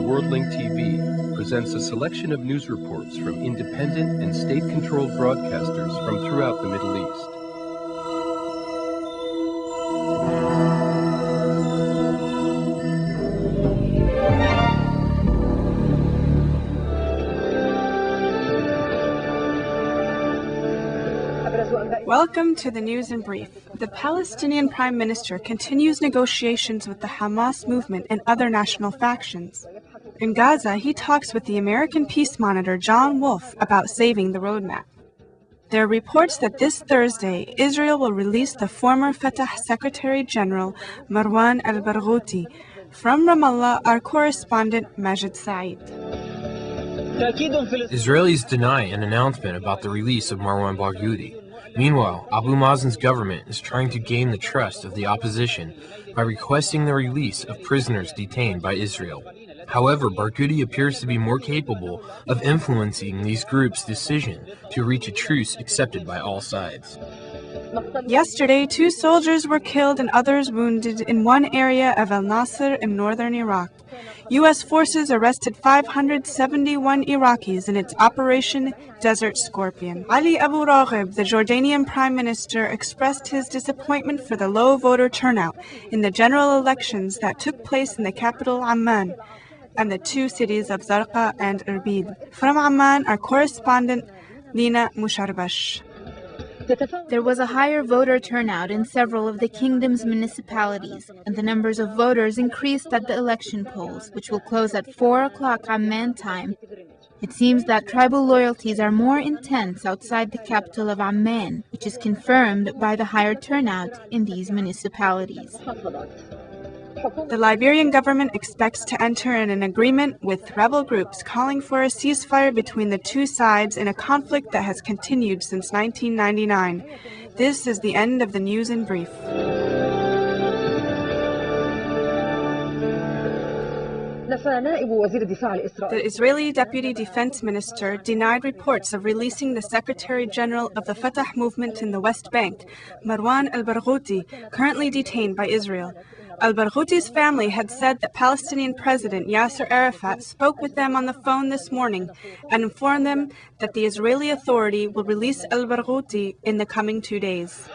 Award-winning TV presents a selection of news reports from independent and state-controlled broadcasters from throughout the Middle East. Welcome to the News in Brief. The Palestinian Prime Minister continues negotiations with the Hamas movement and other national factions. In Gaza, he talks with the American peace monitor John Wolfe about saving the roadmap. There are reports that this Thursday, Israel will release the former Fatah Secretary General Marwan al-Barghouti. From Ramallah, our correspondent Majid Saeed. Israelis deny an announcement about the release of Marwan Barghouti. Meanwhile, Abu Mazen's government is trying to gain the trust of the opposition by requesting the release of prisoners detained by Israel. However, Barghouti appears to be more capable of influencing these groups' decision to reach a truce accepted by all sides. Yesterday, 2 soldiers were killed and others wounded in one area of Al Nasr in northern Iraq. U.S. forces arrested 571 Iraqis in its Operation Desert Scorpion. Ali Abu Raghib, the Jordanian Prime Minister, expressed his disappointment for the low voter turnout in the general elections that took place in the capital Amman and the 2 cities of Zarqa and Erbil. From Amman, our correspondent Lina Musharbash. There was a higher voter turnout in several of the kingdom's municipalities, and the numbers of voters increased at the election polls, which will close at 4 o'clock Amman time. It seems that tribal loyalties are more intense outside the capital of Amman, which is confirmed by the higher turnout in these municipalities. The Liberian government expects to enter in an agreement with rebel groups calling for a ceasefire between the 2 sides in a conflict that has continued since 1999. This is the end of the News in Brief. The Israeli Deputy Defense Minister denied reports of releasing the Secretary General of the Fatah movement in the West Bank, Marwan al-Barghouti, currently detained by Israel. Al-Barghouti's family had said that Palestinian President Yasser Arafat spoke with them on the phone this morning and informed them that the Israeli Authority will release al-Barghouti in the coming 2 days.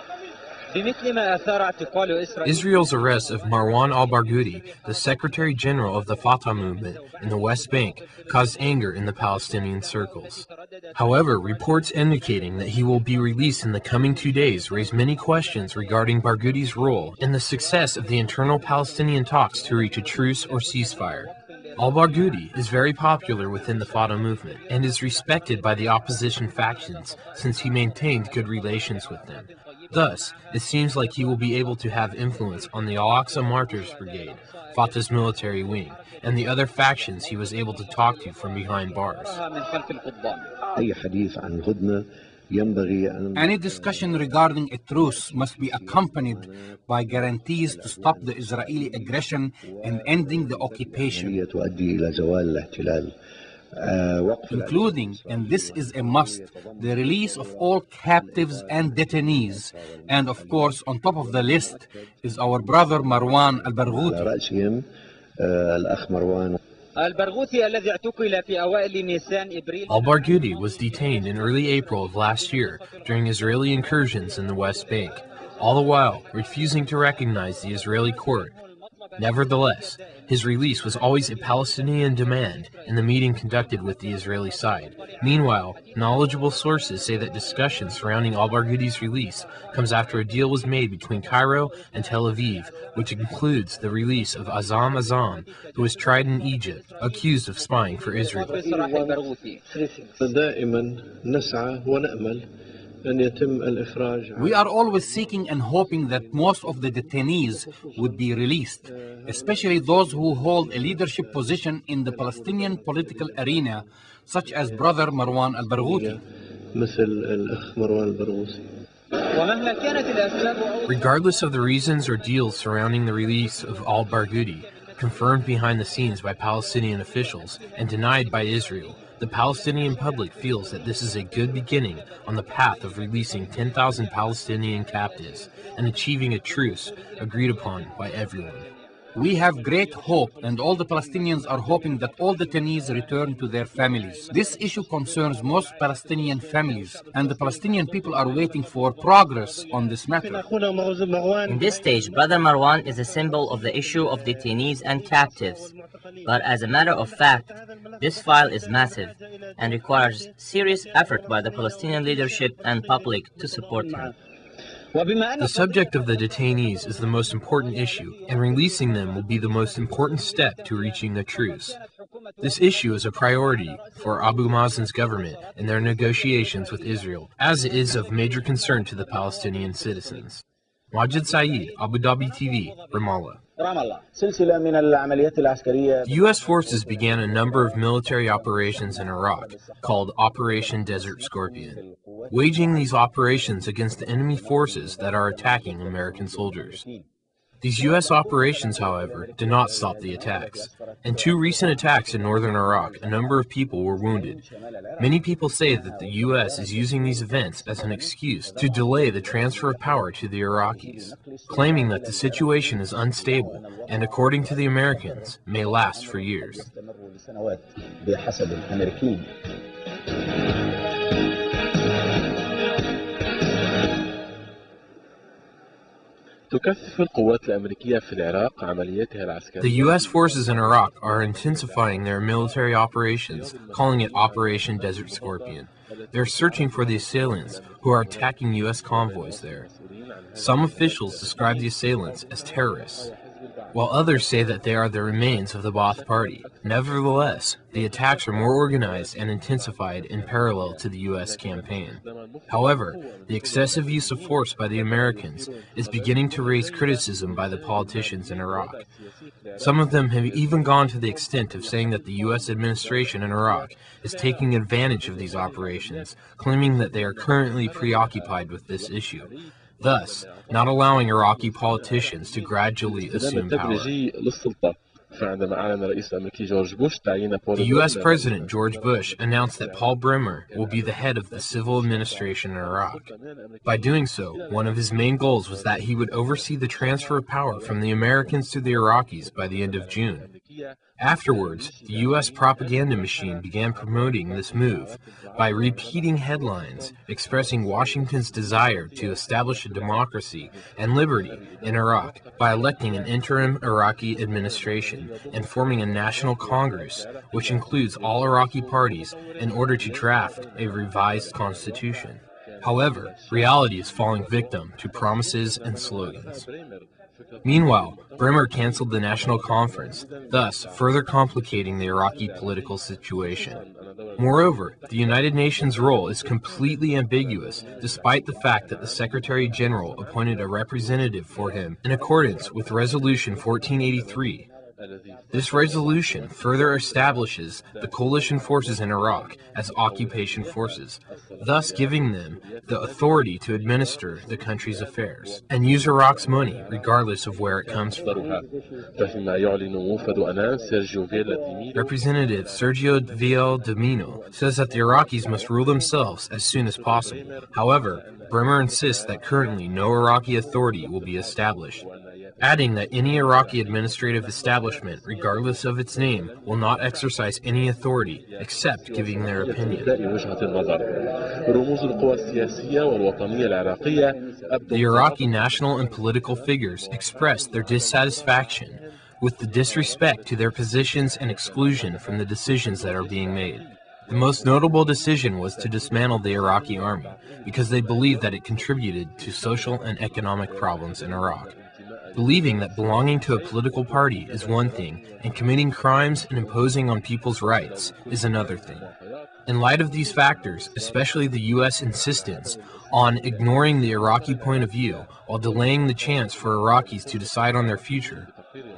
Israel's arrest of Marwan al-Barghouti, the Secretary General of the Fatah movement in the West Bank, caused anger in the Palestinian circles. However, reports indicating that he will be released in the coming 2 days raise many questions regarding Barghouti's role in the success of the internal Palestinian talks to reach a truce or ceasefire. Al-Barghouti is very popular within the Fatah movement and is respected by the opposition factions since he maintained good relations with them. Thus, it seems like he will be able to have influence on the Al-Aqsa Martyrs Brigade, Fatah's military wing, and the other factions he was able to talk to from behind bars. Any discussion regarding a truce must be accompanied by guarantees to stop the Israeli aggression and ending the occupation, including, and this is a must, the release of all captives and detainees. And of course, on top of the list is our brother Marwan al-Barghouti. Al-Barghouti was detained in early April of last year during Israeli incursions in the West Bank, all the while refusing to recognize the Israeli court. Nevertheless, his release was always a Palestinian demand in the meeting conducted with the Israeli side. Meanwhile, knowledgeable sources say that discussions surrounding al-Barghouti's release comes after a deal was made between Cairo and Tel Aviv, which includes the release of Azam Azam, who was tried in Egypt, accused of spying for Israel. We are always seeking and hoping that most of the detainees would be released, especially those who hold a leadership position in the Palestinian political arena, such as brother Marwan al-Barghouti. Regardless of the reasons or deals surrounding the release of al-Barghouti, confirmed behind the scenes by Palestinian officials and denied by Israel, the Palestinian public feels that this is a good beginning on the path of releasing 10,000 Palestinian captives and achieving a truce agreed upon by everyone. We have great hope, and all the Palestinians are hoping that all detainees return to their families. This issue concerns most Palestinian families, and the Palestinian people are waiting for progress on this matter. In this stage, Brother Marwan is a symbol of the issue of detainees and captives. But as a matter of fact, this file is massive and requires serious effort by the Palestinian leadership and public to support him. The subject of the detainees is the most important issue, and releasing them will be the most important step to reaching a truce. This issue is a priority for Abu Mazen's government in their negotiations with Israel, as it is of major concern to the Palestinian citizens. Majid Saeed, Abu Dhabi TV, Ramallah. The U.S. forces began a number of military operations in Iraq, called Operation Desert Scorpion, waging these operations against the enemy forces that are attacking American soldiers. These U.S. operations, however, did not stop the attacks. In two recent attacks in northern Iraq, a number of people were wounded. Many people say that the U.S. is using these events as an excuse to delay the transfer of power to the Iraqis, claiming that the situation is unstable and, according to the Americans, may last for years. The U.S. forces in Iraq are intensifying their military operations, calling it Operation Desert Scorpion. They're searching for the assailants who are attacking U.S. convoys there. Some officials describe the assailants as terrorists, while others say that they are the remains of the Ba'ath Party. Nevertheless, the attacks are more organized and intensified in parallel to the U.S. campaign. However, the excessive use of force by the Americans is beginning to raise criticism by the politicians in Iraq. Some of them have even gone to the extent of saying that the U.S. administration in Iraq is taking advantage of these operations, claiming that they are currently preoccupied with this issue, thus not allowing Iraqi politicians to gradually assume power. The U.S. President George Bush announced that Paul Bremer will be the head of the civil administration in Iraq. By doing so, one of his main goals was that he would oversee the transfer of power from the Americans to the Iraqis by the end of June. Afterwards, the U.S. propaganda machine began promoting this move by repeating headlines expressing Washington's desire to establish a democracy and liberty in Iraq by electing an interim Iraqi administration and forming a national Congress, which includes all Iraqi parties, in order to draft a revised constitution. However, reality is falling victim to promises and slogans. Meanwhile, Bremer canceled the national conference, thus further complicating the Iraqi political situation. Moreover, the United Nations role is completely ambiguous, despite the fact that the Secretary General appointed a representative for him in accordance with Resolution 1483. This resolution further establishes the coalition forces in Iraq as occupation forces, thus giving them the authority to administer the country's affairs and use Iraq's money regardless of where it comes from. Representative Sergio Villamino says that the Iraqis must rule themselves as soon as possible. However, Bremer insists that currently no Iraqi authority will be established, adding that any Iraqi administrative establishment, regardless of its name, will not exercise any authority except giving their opinion. The Iraqi national and political figures expressed their dissatisfaction with the disrespect to their positions and exclusion from the decisions that are being made. The most notable decision was to dismantle the Iraqi army because they believed that it contributed to social and economic problems in Iraq. Believing that belonging to a political party is one thing and committing crimes and imposing on people's rights is another thing. In light of these factors, especially the U.S. insistence on ignoring the Iraqi point of view while delaying the chance for Iraqis to decide on their future,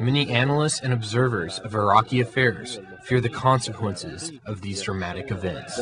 many analysts and observers of Iraqi affairs fear the consequences of these dramatic events.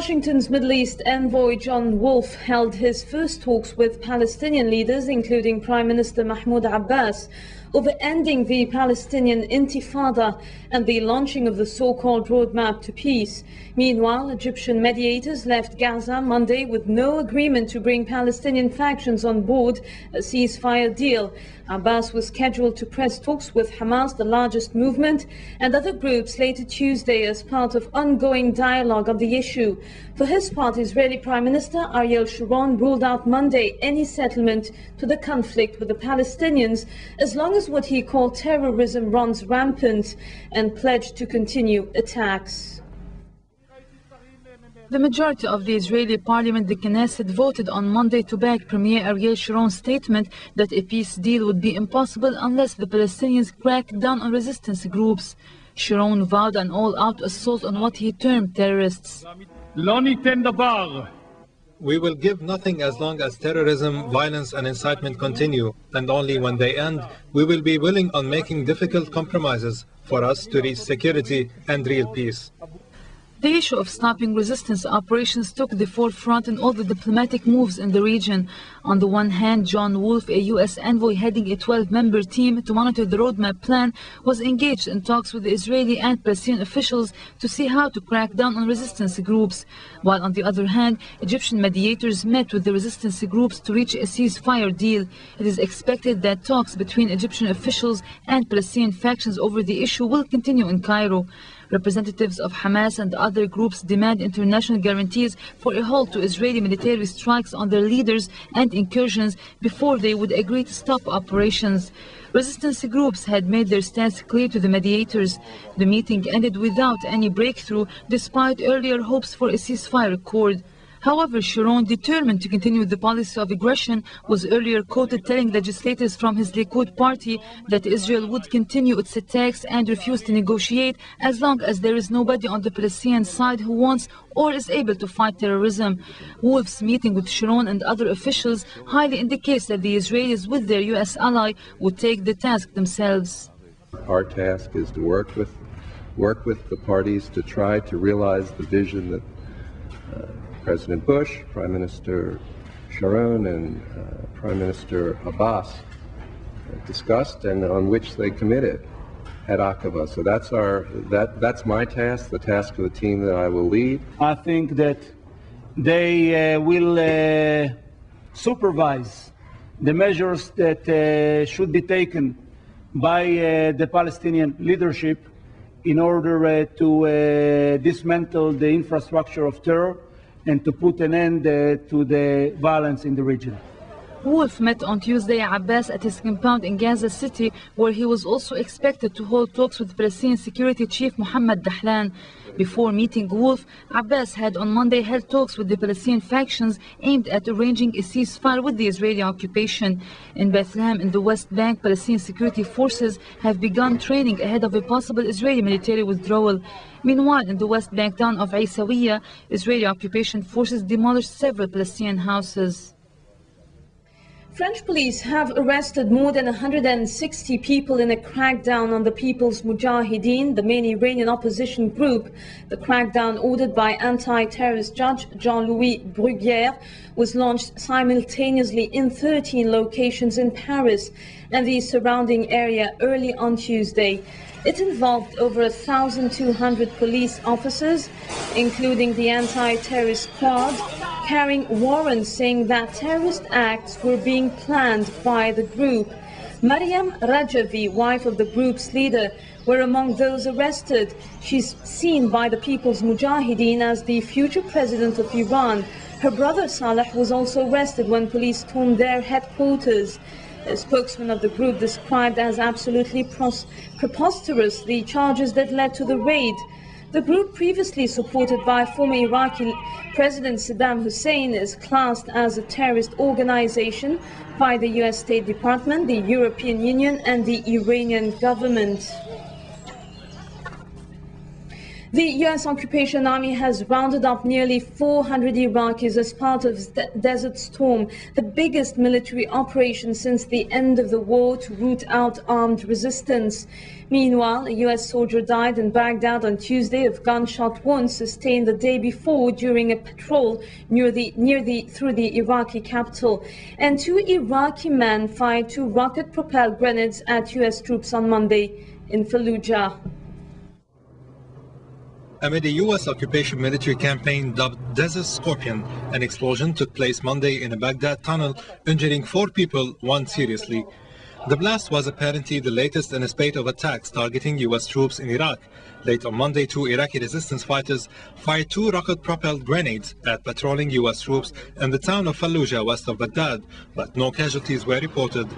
Washington's Middle East envoy John Wolfe held his first talks with Palestinian leaders, including Prime Minister Mahmoud Abbas, over ending the Palestinian Intifada and the launching of the so-called roadmap to peace. Meanwhile, Egyptian mediators left Gaza Monday with no agreement to bring Palestinian factions on board a ceasefire deal. Abbas was scheduled to press talks with Hamas, the largest movement, and other groups later Tuesday as part of ongoing dialogue on the issue. For his part, Israeli Prime Minister Ariel Sharon ruled out Monday any settlement to the conflict with the Palestinians as long as what he called terrorism runs rampant, and pledged to continue attacks. The majority of the Israeli parliament, the Knesset, voted on Monday to back Premier Ariel Sharon's statement that a peace deal would be impossible unless the Palestinians crack down on resistance groups. Sharon vowed an all-out assault on what he termed terrorists. We will give nothing as long as terrorism, violence and incitement continue, and only when they end, we will be willing on making difficult compromises for us to reach security and real peace. The issue of stopping resistance operations took the forefront in all the diplomatic moves in the region. On the one hand, John Wolfe, a U.S. envoy heading a 12-member team to monitor the roadmap plan, was engaged in talks with the Israeli and Palestinian officials to see how to crack down on resistance groups. While on the other hand, Egyptian mediators met with the resistance groups to reach a ceasefire deal. It is expected that talks between Egyptian officials and Palestinian factions over the issue will continue in Cairo. Representatives of Hamas and other groups demand international guarantees for a halt to Israeli military strikes on their leaders and incursions before they would agree to stop operations. Resistance groups had made their stance clear to the mediators. The meeting ended without any breakthrough, despite earlier hopes for a ceasefire accord. However, Sharon, determined to continue the policy of aggression, was earlier quoted telling legislators from his Likud party that Israel would continue its attacks and refuse to negotiate as long as there is nobody on the Palestinian side who wants or is able to fight terrorism. Wolfe's meeting with Sharon and other officials highly indicates that the Israelis, with their U.S. ally, would take the task themselves. Our task is to work with the parties to try to realize the vision that President Bush, Prime Minister Sharon, and Prime Minister Abbas discussed and on which they committed at Aqaba. So that's my task, the task of the team that I will lead. I think that they will supervise the measures that should be taken by the Palestinian leadership in order to dismantle the infrastructure of terror and to put an end to the violence in the region. Wolfe met on Tuesday Abbas at his compound in Gaza City, where he was also expected to hold talks with Palestinian Security Chief Mohammed Dahlan. Before meeting Wolfe, Abbas had on Monday held talks with the Palestinian factions aimed at arranging a ceasefire with the Israeli occupation. In Bethlehem, in the West Bank, Palestinian security forces have begun training ahead of a possible Israeli military withdrawal. Meanwhile, in the West Bank town of Isawiya, Israeli occupation forces demolished several Palestinian houses. French police have arrested more than 160 people in a crackdown on the People's Mujahideen, the main Iranian opposition group. The crackdown, ordered by anti-terrorist judge Jean-Louis Bruguière, was launched simultaneously in 13 locations in Paris and the surrounding area early on Tuesday. It involved over 1,200 police officers, including the anti-terrorist squad, carrying warrants saying that terrorist acts were being planned by the group. Mariam Rajavi, wife of the group's leader, were among those arrested. She's seen by the People's Mujahideen as the future president of Iran. Her brother Saleh was also arrested when police stormed their headquarters. A spokesman of the group described as absolutely preposterous the charges that led to the raid. The group, previously supported by former Iraqi President Saddam Hussein, is classed as a terrorist organization by the U.S. State Department, the European Union and the Iranian government. The U.S. Occupation Army has rounded up nearly 400 Iraqis as part of Desert Storm, the biggest military operation since the end of the war to root out armed resistance. Meanwhile, a U.S. soldier died in Baghdad on Tuesday of gunshot wounds sustained the day before during a patrol through the Iraqi capital. And 2 Iraqi men fired 2 rocket-propelled grenades at U.S. troops on Monday in Fallujah. Amid a U.S. occupation military campaign dubbed Desert Scorpion, an explosion took place Monday in a Baghdad tunnel, injuring 4 people, 1 seriously. The blast was apparently the latest in a spate of attacks targeting U.S. troops in Iraq. Late on Monday, 2 Iraqi resistance fighters fired 2 rocket-propelled grenades at patrolling U.S. troops in the town of Fallujah, west of Baghdad, but no casualties were reported.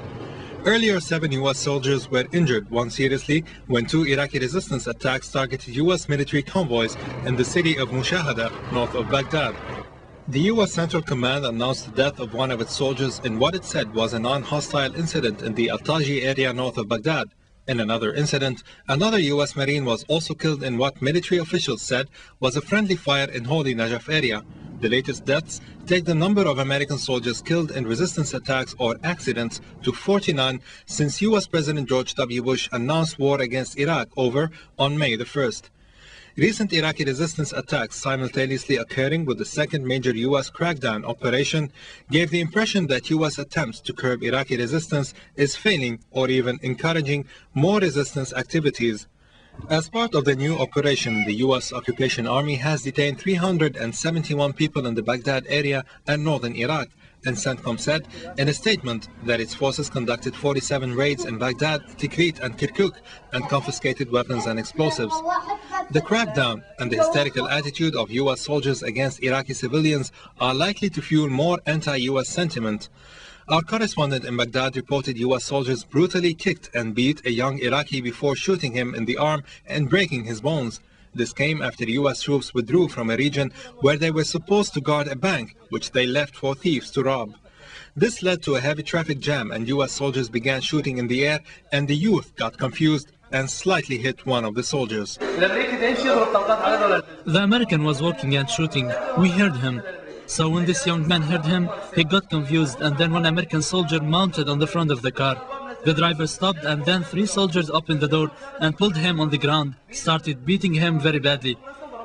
Earlier, 7 U.S. soldiers were injured, 1 seriously, when 2 Iraqi resistance attacks targeted U.S. military convoys in the city of Mushahada, north of Baghdad. The U.S. Central Command announced the death of 1 of its soldiers in what it said was a non-hostile incident in the Al-Taji area north of Baghdad. In another incident, another U.S. Marine was also killed in what military officials said was a friendly fire in Holy Najaf area. The latest deaths take the number of American soldiers killed in resistance attacks or accidents to 49 since U.S. President George W. Bush announced war against Iraq on May the 1st. Recent Iraqi resistance attacks, simultaneously occurring with the second major U.S. crackdown operation, gave the impression that U.S. attempts to curb Iraqi resistance is failing or even encouraging more resistance activities. As part of the new operation, the U.S. Occupation Army has detained 371 people in the Baghdad area and northern Iraq, and CENTCOM said in a statement that its forces conducted 47 raids in Baghdad, Tikrit and Kirkuk and confiscated weapons and explosives. The crackdown and the hysterical attitude of U.S. soldiers against Iraqi civilians are likely to fuel more anti-U.S. sentiment. Our correspondent in Baghdad reported U.S. soldiers brutally kicked and beat a young Iraqi before shooting him in the arm and breaking his bones. This came after U.S. troops withdrew from a region where they were supposed to guard a bank, which they left for thieves to rob. This led to a heavy traffic jam and U.S. soldiers began shooting in the air, and the youth got confused and slightly hit one of the soldiers. The American was walking and shooting. We heard him. So when this young man heard him, he got confused, and then one American soldier mounted on the front of the car. The driver stopped, and then 3 soldiers opened the door and pulled him on the ground, started beating him very badly.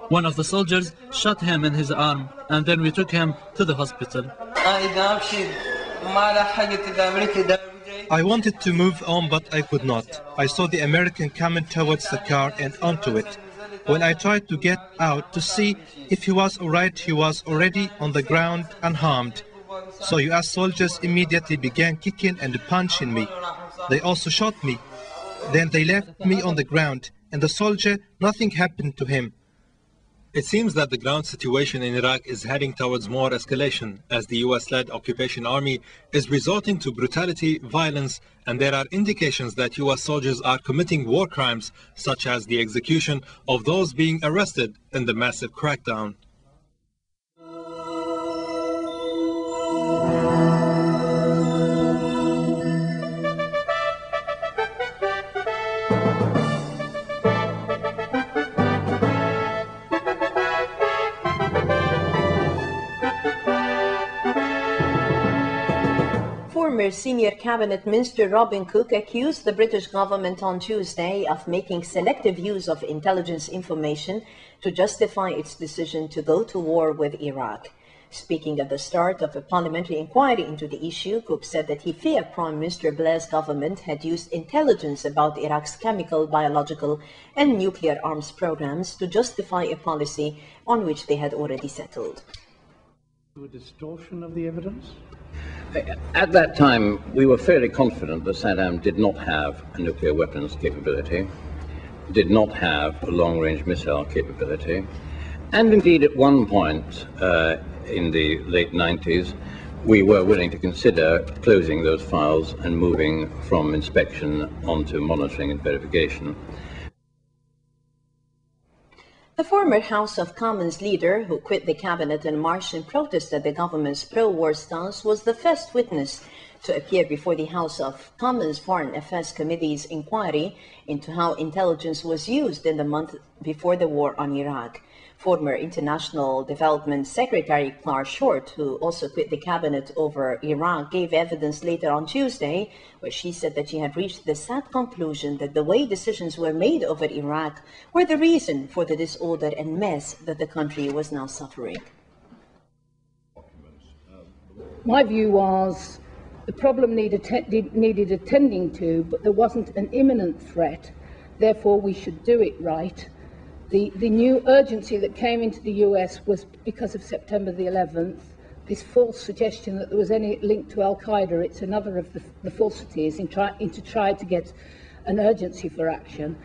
One of the soldiers shot him in his arm, and then we took him to the hospital. I wanted to move on, but I could not. I saw the American coming towards the car and onto it. When I tried to get out to see if he was alright, he was already on the ground unharmed. So U.S. soldiers immediately began kicking and punching me. They also shot me. Then they left me on the ground, and the soldier, nothing happened to him. It seems that the ground situation in Iraq is heading towards more escalation as the U.S.-led occupation army is resorting to brutality, violence, and there are indications that U.S. soldiers are committing war crimes, such as the execution of those being arrested in the massive crackdown. Former senior cabinet minister Robin Cook accused the British government on Tuesday of making selective use of intelligence information to justify its decision to go to war with Iraq. Speaking at the start of a parliamentary inquiry into the issue, Cook said that he feared Prime Minister Blair's government had used intelligence about Iraq's chemical, biological and nuclear arms programs to justify a policy on which they had already settled. A distortion of the evidence? At that time, we were fairly confident that Saddam did not have a nuclear weapons capability, did not have a long-range missile capability, and indeed at one point in the late 90s, we were willing to consider closing those files and moving from inspection onto monitoring and verification. The former House of Commons leader, who quit the cabinet in March in protest at the government's pro-war stance, was the first witness to appear before the House of Commons Foreign Affairs Committee's inquiry into how intelligence was used in the month before the war on Iraq. Former International Development Secretary Clark Short, who also quit the cabinet over Iraq, gave evidence later on Tuesday, where she said that she had reached the sad conclusion that the way decisions were made over Iraq were the reason for the disorder and mess that the country was now suffering. My view was the problem needed attending to, but there wasn't an imminent threat, therefore we should do it right. The new urgency that came into the US was because of September the 11th. This false suggestion that there was any link to Al-Qaeda, it's another of the falsities in to try to get an urgency for action.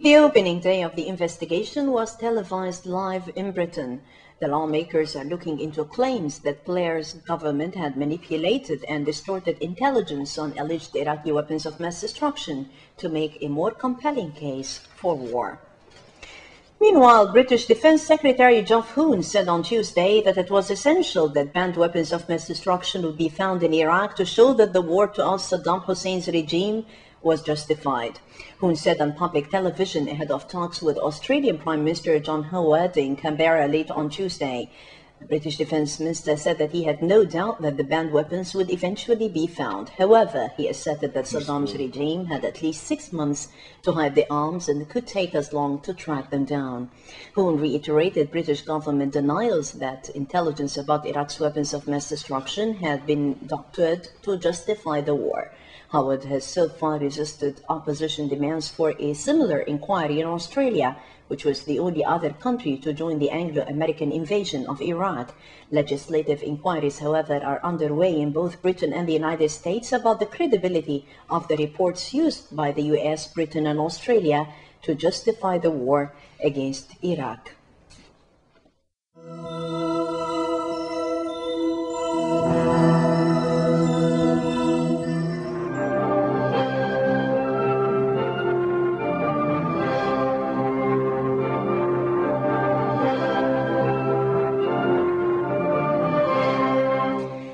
The opening day of the investigation was televised live in Britain. The lawmakers are looking into claims that Blair's government had manipulated and distorted intelligence on alleged Iraqi weapons of mass destruction to make a more compelling case for war. Meanwhile, British Defence Secretary Geoff Hoon said on Tuesday that it was essential that banned weapons of mass destruction would be found in Iraq to show that the war to Saddam Hussein's regime was justified. Hoon said on public television ahead of talks with Australian Prime Minister John Howard in Canberra late on Tuesday. The British Defence Minister said that he had no doubt that the banned weapons would eventually be found. However, he asserted that Saddam's regime had at least 6 months to hide the arms and could take as long to track them down. Hoon reiterated British government denials that intelligence about Iraq's weapons of mass destruction had been doctored to justify the war. Howard has so far resisted opposition demands for a similar inquiry in Australia, which was the only other country to join the Anglo-American invasion of Iraq. Legislative inquiries, however, are underway in both Britain and the United States about the credibility of the reports used by the US, Britain, and Australia to justify the war against Iraq.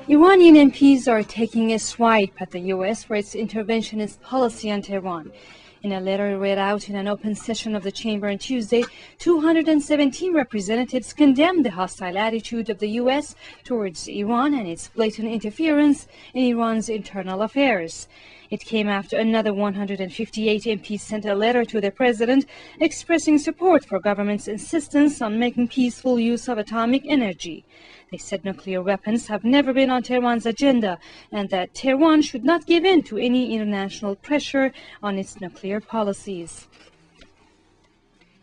Iranian MPs are taking a swipe at the U.S. for its interventionist policy on Tehran. In a letter read out in an open session of the chamber on Tuesday, 217 representatives condemned the hostile attitude of the U.S. towards Iran and its blatant interference in Iran's internal affairs. It came after another 158 MPs sent a letter to the president expressing support for government's insistence on making peaceful use of atomic energy. They said nuclear weapons have never been on Tehran's agenda and that Tehran should not give in to any international pressure on its nuclear policies.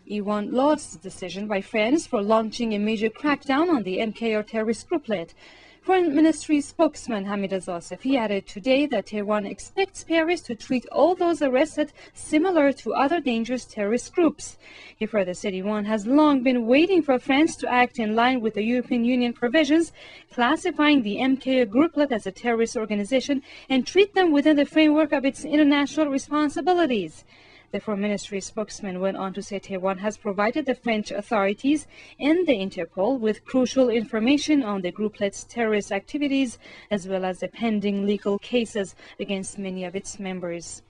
Iran lauds the decision by France for launching a major crackdown on the MKO terrorist grouplet. Foreign Ministry spokesman Hamid Zasefi added today that Tehran expects Paris to treat all those arrested similar to other dangerous terrorist groups. He further said Iran has long been waiting for France to act in line with the European Union provisions, classifying the MKO grouplet as a terrorist organization and treat them within the framework of its international responsibilities. The Foreign Ministry spokesman went on to say Tehran has provided the French authorities and the Interpol with crucial information on the grouplet's terrorist activities, as well as the pending legal cases against many of its members.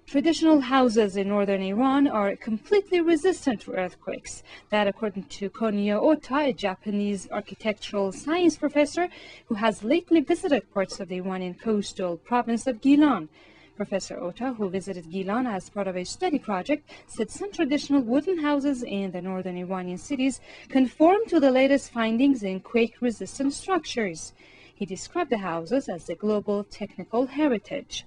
Traditional houses in northern Iran are completely resistant to earthquakes. That according to Konya Ota, a Japanese architectural science professor who has lately visited parts of the Iranian coastal province of Gilan. Professor Ota, who visited Gilan as part of a study project, said some traditional wooden houses in the northern Iranian cities conform to the latest findings in quake-resistant structures. He described the houses as a global technical heritage.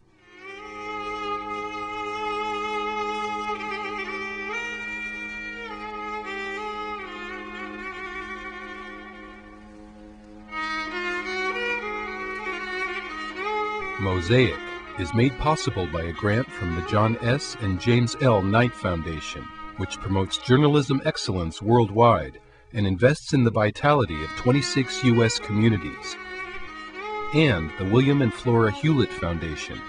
Mosaic is made possible by a grant from the John S. and James L. Knight Foundation, which promotes journalism excellence worldwide and invests in the vitality of 26 U.S. communities, and the William and Flora Hewlett Foundation,